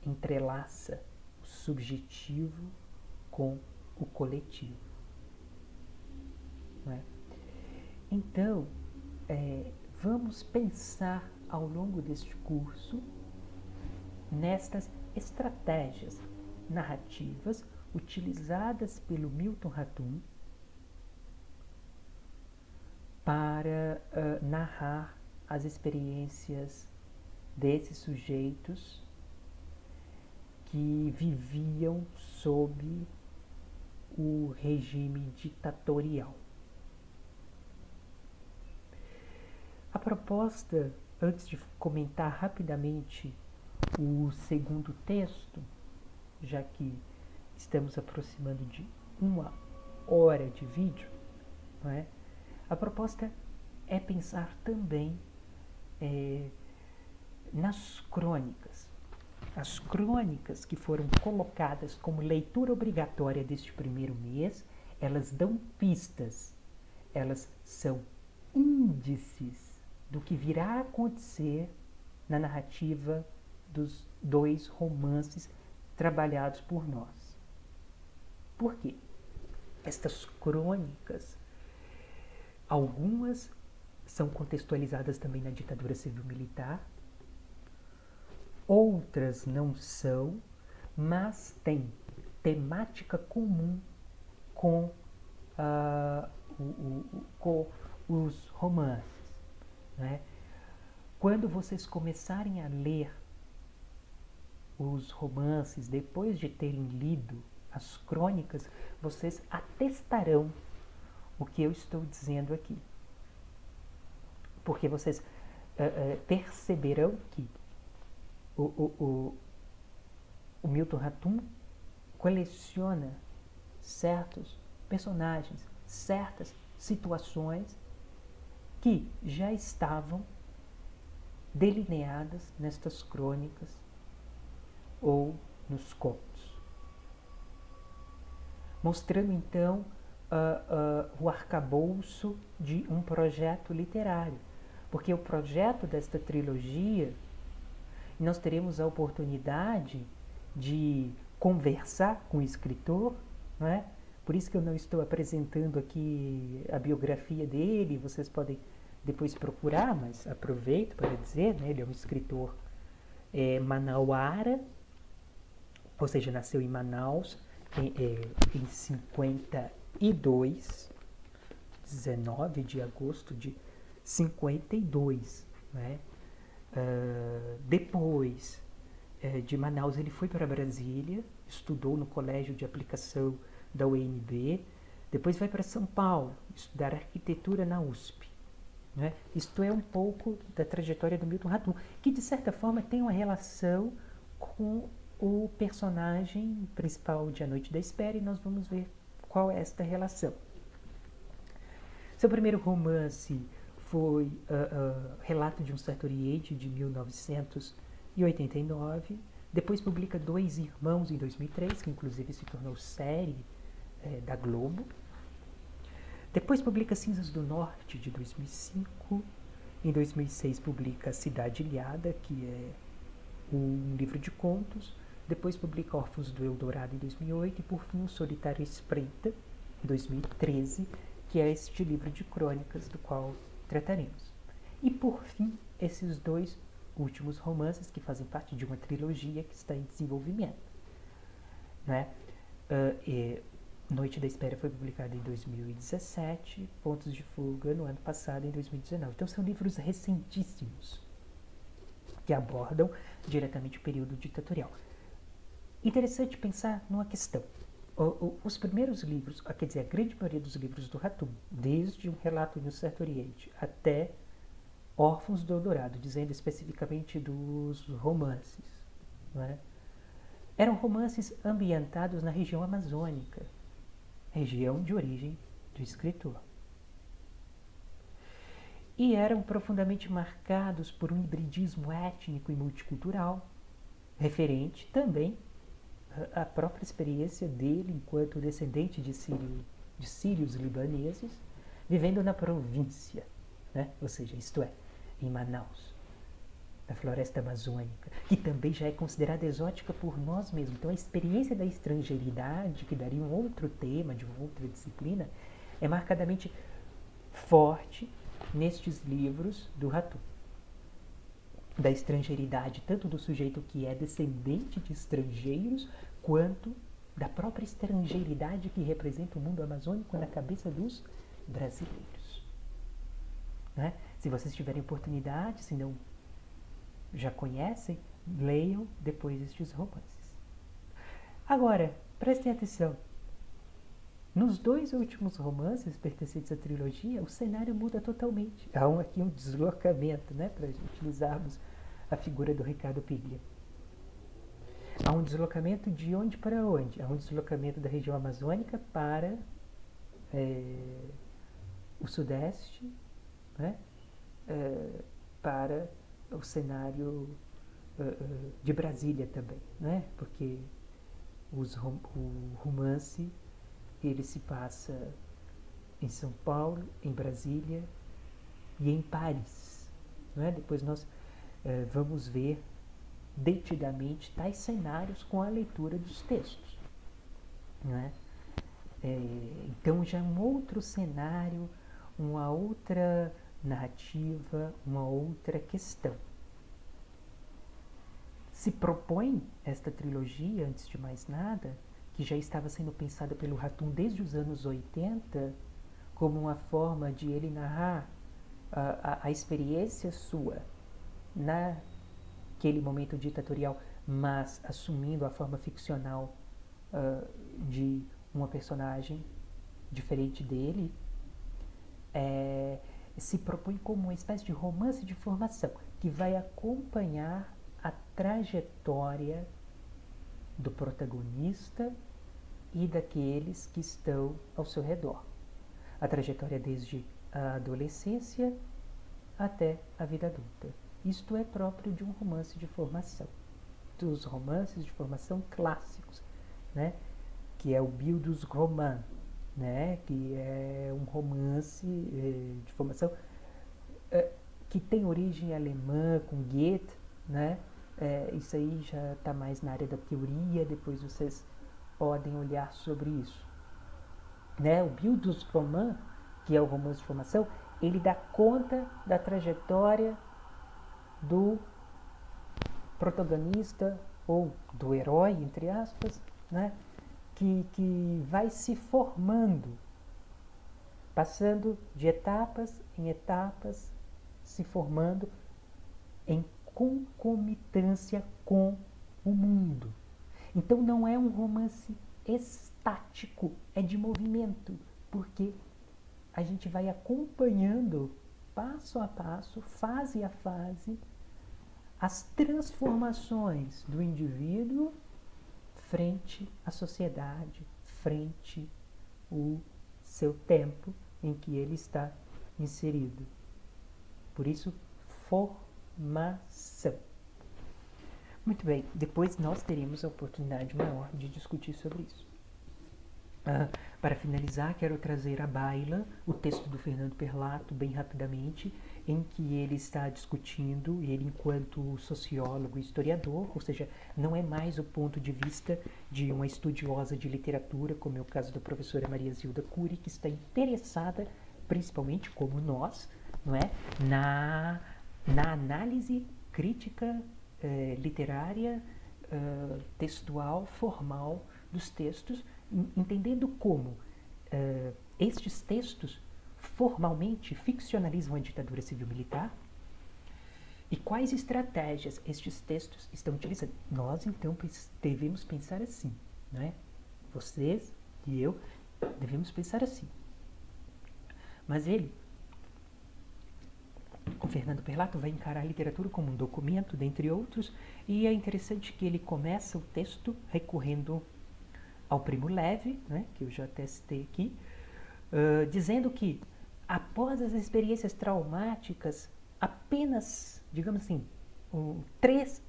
entrelaça o subjetivo com o coletivo. Não é? Então, vamos pensar ao longo deste curso nestas estratégias narrativas utilizadas pelo Milton Hatoum para narrar as experiências desses sujeitos que viviam sob o regime ditatorial. A proposta, antes de comentar rapidamente o segundo texto, já que estamos aproximando de 1 hora de vídeo, não é? A proposta é pensar também nas crônicas. As crônicas que foram colocadas como leitura obrigatória deste primeiro mês, elas dão pistas, elas são índices do que virá a acontecer na narrativa dos dois romances trabalhados por nós. Por quê? Estas crônicas, algumas são contextualizadas também na ditadura civil-militar, outras não são, mas têm temática comum com com os romances, né? Quando vocês começarem a ler os romances, depois de terem lido as crônicas, vocês atestarão o que eu estou dizendo aqui. Porque vocês perceberão que o Milton Ratum coleciona certos personagens, certas situações que já estavam delineadas nestas crônicas ou nos contos, mostrando então o arcabouço de um projeto literário, porque o projeto desta trilogia, nós teremos a oportunidade de conversar com o escritor, não é? Por isso que eu não estou apresentando aqui a biografia dele, vocês podem depois procurar, mas aproveito para dizer, né, ele é um escritor manauara, ou seja, nasceu em Manaus em 52, 19 de agosto de 52, né? Depois de Manaus ele foi para Brasília, estudou no Colégio de Aplicação da UNB, depois vai para São Paulo estudar arquitetura na USP, né? Isto é um pouco da trajetória do Milton Ratum, que de certa forma tem uma relação com o personagem principal de A Noite da Espera, e nós vamos ver qual é esta relação. Seu primeiro romance foi Relato de um Certo Oriente, de 1989. Depois publica Dois Irmãos, em 2003, que inclusive se tornou série da Globo. Depois publica Cinzas do Norte, de 2005. Em 2006 publica Cidade Ilhada, que é um livro de contos. Depois publica Órfãos do Eldorado, em 2008. E por fim, O Solitário Espreita, em 2013, que é este livro de crônicas do qual trataremos. E por fim, esses dois últimos romances que fazem parte de uma trilogia que está em desenvolvimento, né? Noite da Espera foi publicada em 2017, Pontos de Fuga no ano passado, em 2019. Então são livros recentíssimos que abordam diretamente o período ditatorial. Interessante pensar numa questão. Os primeiros livros, quer dizer, a grande maioria dos livros do Ratum, desde Um Relato de um Certo Oriente até Órfãos do Eldorado, dizendo especificamente dos romances, né? Eram romances ambientados na região amazônica, região de origem do escritor. E eram profundamente marcados por um hibridismo étnico e multicultural, referente também à própria experiência dele enquanto descendente de sírios libaneses, vivendo na província, né? Ou seja, isto é, em Manaus, na floresta amazônica, que também já é considerada exótica por nós mesmos. Então a experiência da estrangeiridade, que daria um outro tema, de uma outra disciplina, é marcadamente forte nestes livros do Ratum. Da estrangeiridade, tanto do sujeito que é descendente de estrangeiros, quanto da própria estrangeiridade que representa o mundo amazônico na cabeça dos brasileiros, né? Se vocês tiverem oportunidade, se não já conhecem, leiam depois estes romances. Agora, prestem atenção. Nos dois últimos romances pertencentes à trilogia, o cenário muda totalmente. Há aqui um deslocamento, né, para utilizarmos a figura do Ricardo Piglia. Há um deslocamento de onde para onde? Há um deslocamento da região amazônica para o sudeste, né, para o cenário de Brasília também, né, porque o romance ele se passa em São Paulo, em Brasília e em Paris, né? Depois nós vamos ver detidamente tais cenários com a leitura dos textos, né? Então já é um outro cenário, uma outra narrativa, uma outra questão. Se propõe esta trilogia, antes de mais nada, que já estava sendo pensada pelo Hatoum desde os anos 80, como uma forma de ele narrar a experiência sua naquele momento ditatorial, mas assumindo a forma ficcional de uma personagem diferente dele, se propõe como uma espécie de romance de formação que vai acompanhar a trajetória do protagonista e daqueles que estão ao seu redor. A trajetória desde a adolescência até a vida adulta. Isto é próprio de um romance de formação, dos romances de formação clássicos, né? Que é o Bildungsroman, né? Que é um romance de formação que tem origem alemã, com Goethe, né? Isso aí já está mais na área da teoria, depois vocês podem olhar sobre isso. Né? O Bildungsroman, que é o romance de formação, ele dá conta da trajetória do protagonista, ou do herói, entre aspas, né? que vai se formando, passando de etapas em etapas, se formando em concomitância com o mundo. Então não é um romance estático, é de movimento, porque a gente vai acompanhando passo a passo, fase a fase, as transformações do indivíduo frente à sociedade, frente ao seu tempo em que ele está inserido. Por isso, formação. Muito bem, depois nós teremos a oportunidade maior de discutir sobre isso. Para finalizar, quero trazer à baila o texto do Fernando Perlato, bem rapidamente, em que ele está discutindo, ele enquanto sociólogo e historiador, ou seja, não é mais o ponto de vista de uma estudiosa de literatura, como é o caso da professora Maria Zilda Cury, que está interessada, principalmente como nós, não é, na análise crítica literária, textual, formal dos textos, entendendo como estes textos formalmente ficcionalizam a ditadura civil-militar e quais estratégias estes textos estão utilizando. Nós, então, devemos pensar assim, né? Vocês e eu devemos pensar assim. Mas o Fernando Perlato vai encarar a literatura como um documento, dentre outros, e é interessante que ele começa o texto recorrendo ao Primo Levi, né, que eu já testei aqui, dizendo que após as experiências traumáticas, apenas, digamos assim, 3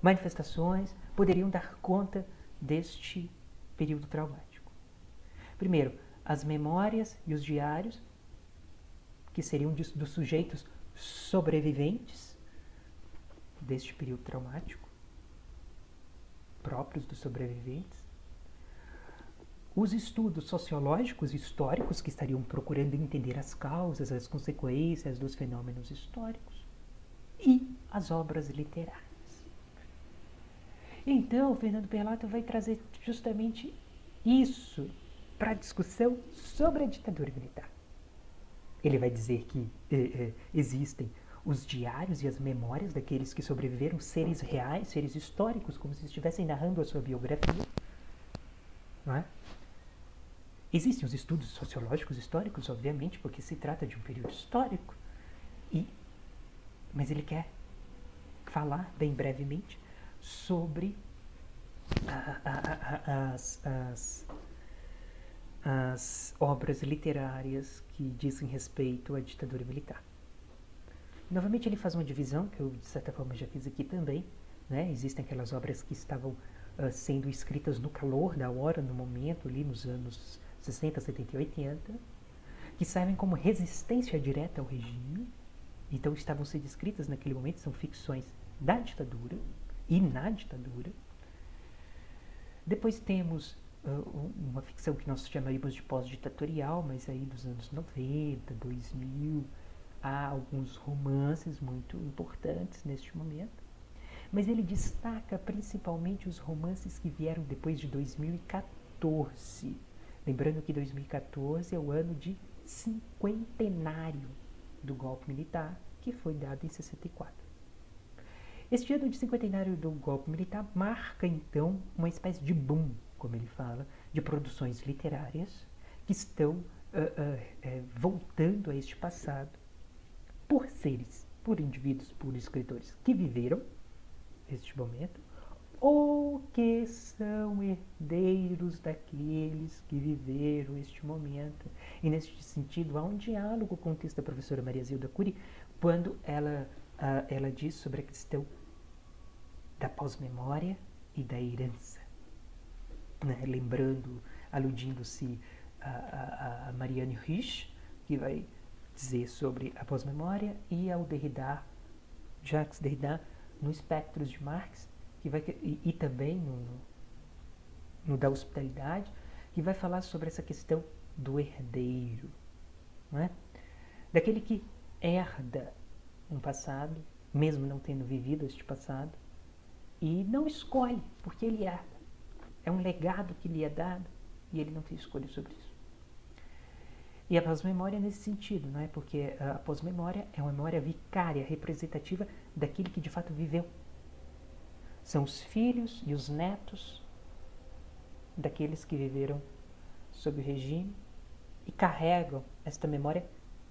manifestações poderiam dar conta deste período traumático. Primeiro, as memórias e os diários, que seriam dos sujeitos sobreviventes deste período traumático, próprios dos sobreviventes. Os estudos sociológicos e históricos, que estariam procurando entender as causas, as consequências dos fenômenos históricos. E as obras literárias. Então, o Fernando Perlato vai trazer justamente isso para a discussão sobre a ditadura militar. Ele vai dizer que existem os diários e as memórias daqueles que sobreviveram, seres reais, seres históricos, como se estivessem narrando a sua biografia. Não é? Existem os estudos sociológicos históricos, obviamente, porque se trata de um período histórico. Mas ele quer falar, bem brevemente, sobre as obras literárias que dizem respeito à ditadura militar. Novamente ele faz uma divisão, que eu de certa forma já fiz aqui também, né? Existem aquelas obras que estavam sendo escritas no calor da hora, no momento, ali nos anos 60, 70 e 80, que servem como resistência direta ao regime, então estavam sendo escritas naquele momento, são ficções da ditadura e na ditadura. Depois temos uma ficção que nós chamaríamos de pós-ditatorial, mas aí dos anos 90, 2000, há alguns romances muito importantes neste momento. mas ele destaca principalmente os romances que vieram depois de 2014. Lembrando que 2014 é o ano de cinquentenário do golpe militar, que foi dado em 64. Este ano de cinquentenário do golpe militar marca, então, uma espécie de boom, como ele fala, de produções literárias que estão voltando a este passado por seres, por indivíduos, por escritores que viveram este momento ou que são herdeiros daqueles que viveram este momento. E neste sentido há um diálogo com o texto da professora Maria Zilda Cury, quando ela diz sobre a questão da pós-memória e da herança, né? Lembrando, aludindo-se a Marianne Rich, que vai dizer sobre a pós-memória, e ao Derrida, Jacques Derrida, no Espectros de Marx, que vai, e também no Da Hospitalidade, que vai falar sobre essa questão do herdeiro, né? Daquele que herda um passado, mesmo não tendo vivido este passado, e não escolhe, porque ele herda. É um legado que lhe é dado e ele não tem escolha sobre isso. E a pós-memória nesse sentido, não é? Porque a pós-memória é uma memória vicária, representativa daquele que de fato viveu. São os filhos e os netos daqueles que viveram sob o regime e carregam esta memória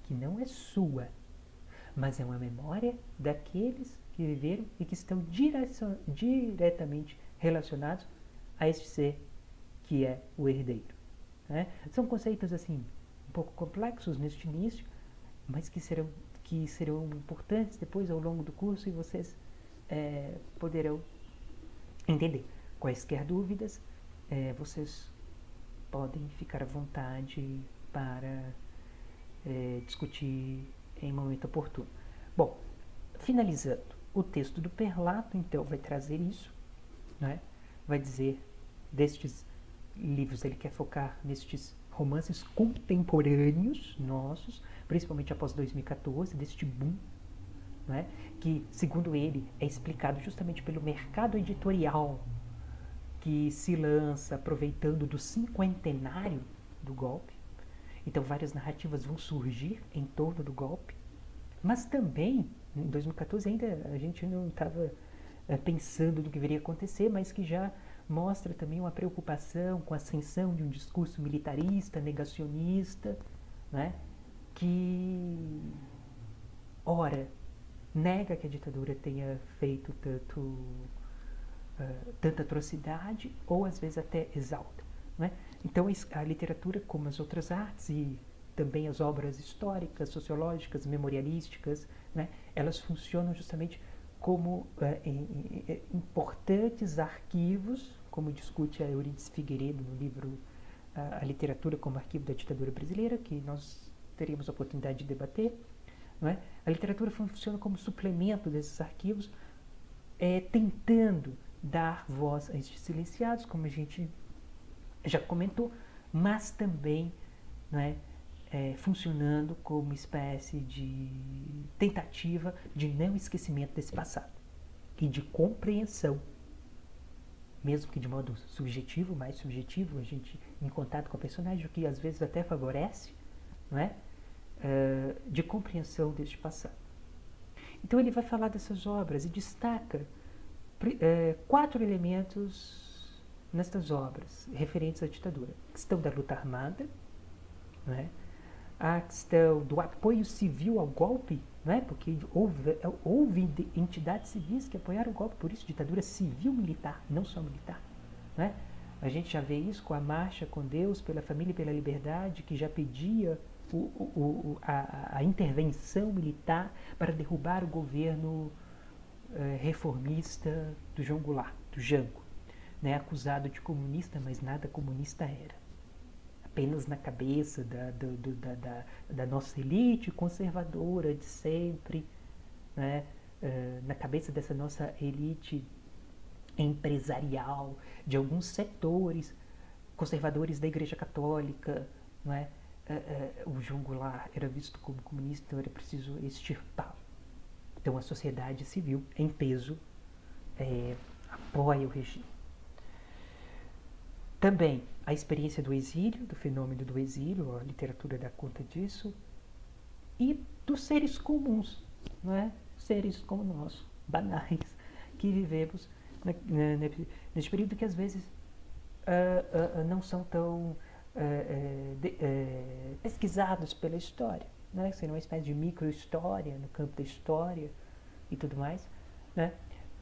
que não é sua, mas é uma memória daqueles que viveram e que estão diretamente relacionados a este ser que é o herdeiro, né? São conceitos assim um pouco complexos neste início, mas que serão importantes depois ao longo do curso, e vocês poderão entender. Quaisquer dúvidas, vocês podem ficar à vontade para discutir em momento oportuno. Bom, finalizando, o texto do Perlato, então, vai trazer isso, né? Vai dizer, destes livros, ele quer focar nestes romances contemporâneos nossos, principalmente após 2014, deste boom, né? Que, segundo ele, é explicado justamente pelo mercado editorial que se lança aproveitando do cinquentenário do golpe. Então, várias narrativas vão surgir em torno do golpe, mas também, em 2014, ainda a gente não estava pensando no que viria a acontecer, mas que já mostra também uma preocupação com a ascensão de um discurso militarista, negacionista, né? Que, ora, nega que a ditadura tenha feito tanta atrocidade, ou às vezes até exalta, né? Então a literatura, como as outras artes e também as obras históricas, sociológicas, memorialísticas, né, elas funcionam justamente como importantes arquivos, como discute a Eurídice Figueiredo no livro A Literatura como Arquivo da Ditadura Brasileira, que nós teríamos a oportunidade de debater, não é? A literatura funciona como suplemento desses arquivos, tentando dar voz a estes silenciados, como a gente já comentou, mas também, né, funcionando como uma espécie de tentativa de não esquecimento desse passado e de compreensão, mesmo que de modo subjetivo, mais subjetivo, a gente em contato com a personagem, o que às vezes até favorece, não é? De compreensão deste passado. Então ele vai falar dessas obras e destaca 4 elementos nestas obras referentes à ditadura: a questão da luta armada, não é? A questão do apoio civil ao golpe, não é? Porque houve entidades civis que apoiaram o golpe, por isso ditadura civil-militar, não só militar, não é? A gente já vê isso com a Marcha com Deus, pela Família e pela Liberdade, que já pedia a intervenção militar para derrubar o governo reformista do João Goulart, do Jango, né? Acusado de comunista, mas nada comunista era. Apenas na cabeça da nossa elite conservadora de sempre, né? Na cabeça dessa nossa elite empresarial, de alguns setores conservadores da Igreja Católica, não é? O João Goulart era visto como comunista, então era preciso extirpá-lo. Então a sociedade civil, em peso, apoia o regime. Também a experiência do exílio, do fenômeno do exílio, a literatura dá conta disso, e dos seres comuns, não é? Seres como nós, banais, que vivemos nesse período que às vezes não são tão pesquisados pela história, né? Seria uma espécie de micro-história no campo da história e tudo mais, né?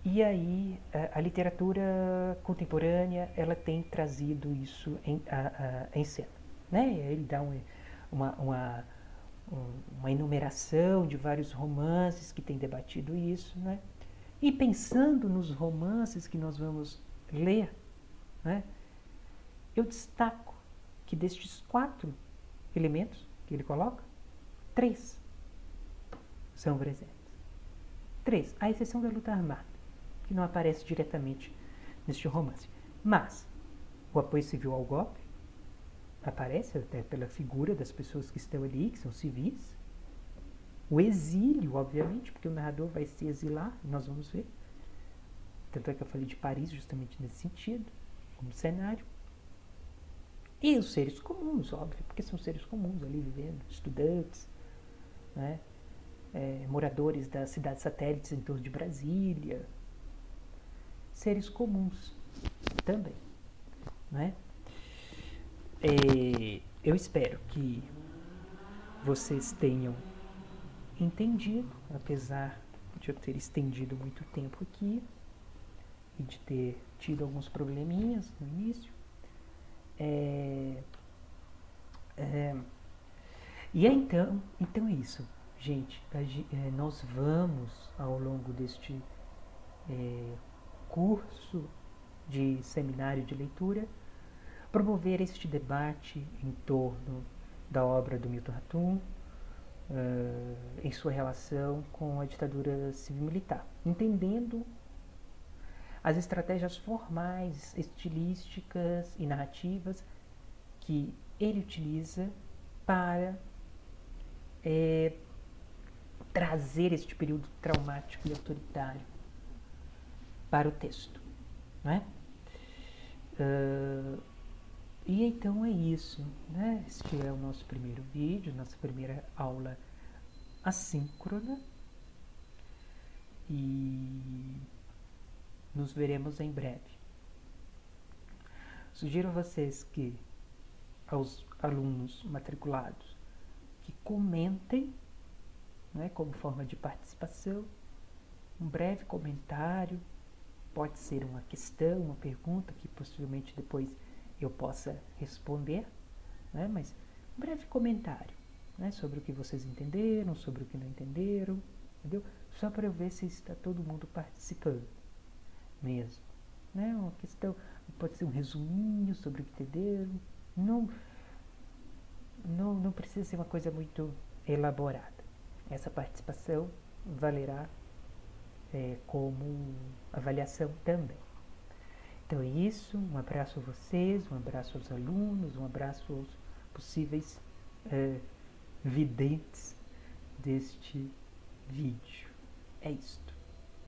E aí a literatura contemporânea ela tem trazido isso em cena, né? Ele dá uma enumeração de vários romances que têm debatido isso, né? E pensando nos romances que nós vamos ler, né? Eu destaco que destes 4 elementos que ele coloca, 3 são presentes. 3, à exceção da luta armada, que não aparece diretamente neste romance. Mas o apoio civil ao golpe aparece até pela figura das pessoas que estão ali, que são civis. O exílio, obviamente, porque o narrador vai se exilar, nós vamos ver. Tanto é que eu falei de Paris justamente nesse sentido, como cenário. E os seres comuns, óbvio, porque são seres comuns ali vivendo, estudantes, né? Moradores das cidades satélites em torno de Brasília, seres comuns também, né? Eu espero que vocês tenham entendido, apesar de eu ter estendido muito tempo aqui e de ter tido alguns probleminhas no início. E então é isso, gente. Nós vamos, ao longo deste curso de seminário de leitura, promover este debate em torno da obra do Milton Ratum, em sua relação com a ditadura civil-militar, entendendo as estratégias formais, estilísticas e narrativas que ele utiliza para trazer este período traumático e autoritário para o texto, não é? E então é isso, né? Este é o nosso primeiro vídeo, nossa primeira aula assíncrona, e nos veremos em breve. Sugiro a vocês que, aos alunos matriculados, que comentem, né, como forma de participação, um breve comentário, pode ser uma questão, uma pergunta que possivelmente depois eu possa responder, né, mas um breve comentário, né, sobre o que vocês entenderam, sobre o que não entenderam, entendeu? Só para eu ver se está todo mundo participando mesmo, né? Uma questão, pode ser um resuminho sobre o que entenderam, não precisa ser uma coisa muito elaborada. Essa participação valerá como avaliação também. Então é isso, um abraço a vocês, um abraço aos alunos, um abraço aos possíveis videntes deste vídeo. É isso.